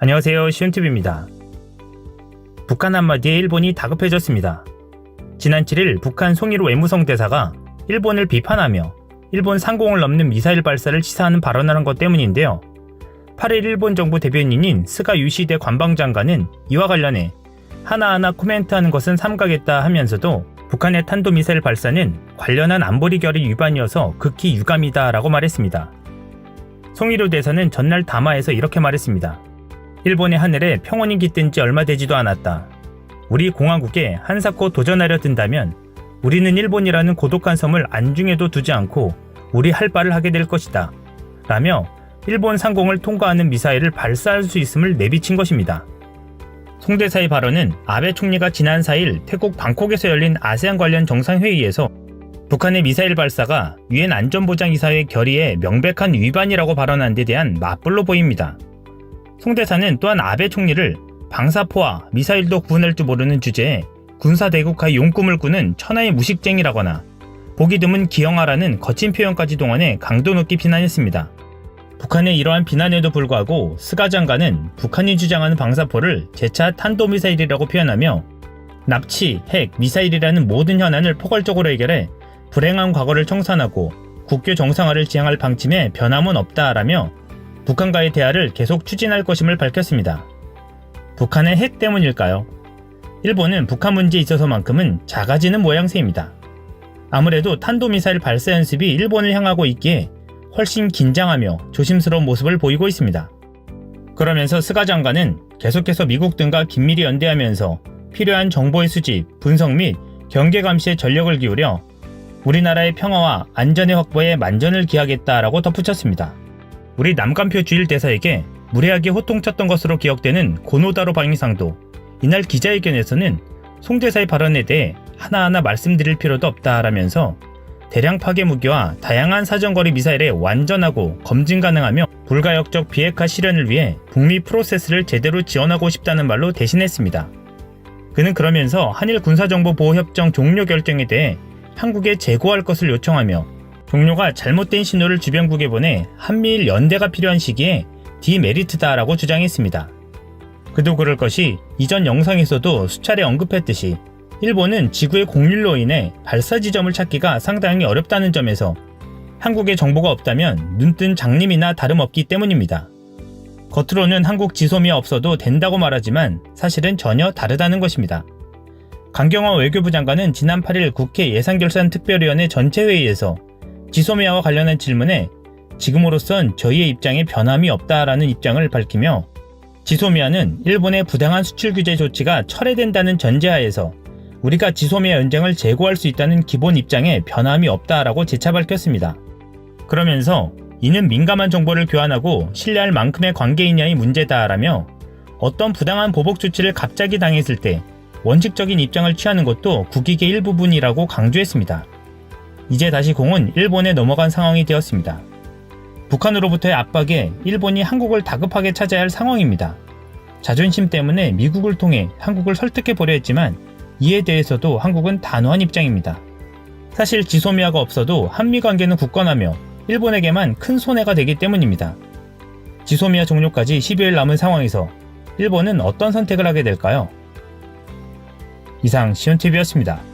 안녕하세요, 시온TV입니다. 북한 한마디에 일본이 다급해졌습니다. 지난 7일 북한 송일호 외무성 대사가 일본을 비판하며 일본 상공을 넘는 미사일 발사를 시사하는 발언을 한 것 때문인데요. 8일 일본 정부 대변인인 스가 유시대 관방장관은 이와 관련해 하나하나 코멘트하는 것은 삼가겠다 하면서도 북한의 탄도미사일 발사는 관련한 안보리 결의 위반이어서 극히 유감이다 라고 말했습니다. 송일호 대사는 전날 담화에서 이렇게 말했습니다. 일본의 하늘에 평온이 깃든 지 얼마 되지도 않았다. 우리 공화국에 한사코 도전하려 든다면 우리는 일본이라는 고독한 섬을 안중에도 두지 않고 우리 할 바를 하게 될 것이다. 라며 일본 상공을 통과하는 미사일을 발사할 수 있음을 내비친 것입니다. 송 대사의 발언은 아베 총리가 지난 4일 태국 방콕에서 열린 아세안 관련 정상회의에서 북한의 미사일 발사가 유엔 안전보장이사회 결의의 명백한 위반이라고 발언한 데 대한 맞불로 보입니다. 송 대사는 또한 아베 총리를 방사포와 미사일도 구분할 줄 모르는 주제에 군사대국화의 용꿈을 꾸는 천하의 무식쟁이라거나 보기 드문 기형아라는 거친 표현까지 동원해 강도 높게 비난했습니다. 북한의 이러한 비난에도 불구하고 스가 장관은 북한이 주장하는 방사포를 재차 탄도미사일이라고 표현하며 납치, 핵, 미사일이라는 모든 현안을 포괄적으로 해결해 불행한 과거를 청산하고 국교 정상화를 지향할 방침에 변함은 없다라며 북한과의 대화를 계속 추진할 것임을 밝혔습니다. 북한의 핵 때문일까요? 일본은 북한 문제에 있어서만큼은 작아지는 모양새입니다. 아무래도 탄도미사일 발사 연습이 일본을 향하고 있기에 훨씬 긴장하며 조심스러운 모습을 보이고 있습니다. 그러면서 스가 장관은 계속해서 미국 등과 긴밀히 연대하면서 필요한 정보의 수집, 분석 및 경계 감시에 전력을 기울여 우리나라의 평화와 안전의 확보에 만전을 기하겠다라고 덧붙였습니다. 우리 남간표 주일 대사에게 무례하게 호통쳤던 것으로 기억되는 고노다로 방위상도 이날 기자회견에서는 송 대사의 발언에 대해 하나하나 말씀드릴 필요도 없다라면서 대량 파괴 무기와 다양한 사정거리 미사일의 완전하고 검증 가능하며 불가역적 비핵화 실현을 위해 북미 프로세스를 제대로 지원하고 싶다는 말로 대신했습니다. 그는 그러면서 한일 군사정보보호협정 종료 결정에 대해 한국에 재고할 것을 요청하며 종료가 잘못된 신호를 주변국에 보내 한미일 연대가 필요한 시기에 디메리트다라고 주장했습니다. 그도 그럴 것이 이전 영상에서도 수차례 언급했듯이 일본은 지구의 공률로 인해 발사 지점을 찾기가 상당히 어렵다는 점에서 한국에 정보가 없다면 눈뜬 장님이나 다름없기 때문입니다. 겉으로는 한국 지소미아 없어도 된다고 말하지만 사실은 전혀 다르다는 것입니다. 강경화 외교부 장관은 지난 8일 국회 예산결산특별위원회 전체회의에서 지소미아와 관련한 질문에 지금으로선 저희의 입장에 변함이 없다라는 입장을 밝히며 지소미아는 일본의 부당한 수출 규제 조치가 철회된다는 전제하에서 우리가 지소미아 연장을 재고할 수 있다는 기본 입장에 변함이 없다라고 재차 밝혔습니다. 그러면서 이는 민감한 정보를 교환하고 신뢰할 만큼의 관계이냐의 문제다라며 어떤 부당한 보복 조치를 갑자기 당했을 때 원칙적인 입장을 취하는 것도 국익의 일부분이라고 강조했습니다. 이제 다시 공은 일본에 넘어간 상황이 되었습니다. 북한으로부터의 압박에 일본이 한국을 다급하게 찾아야 할 상황입니다. 자존심 때문에 미국을 통해 한국을 설득해 보려 했지만 이에 대해서도 한국은 단호한 입장입니다. 사실 지소미아가 없어도 한미 관계는 굳건하며 일본에게만 큰 손해가 되기 때문입니다. 지소미아 종료까지 12일 남은 상황에서 일본은 어떤 선택을 하게 될까요? 이상 시온TV였습니다.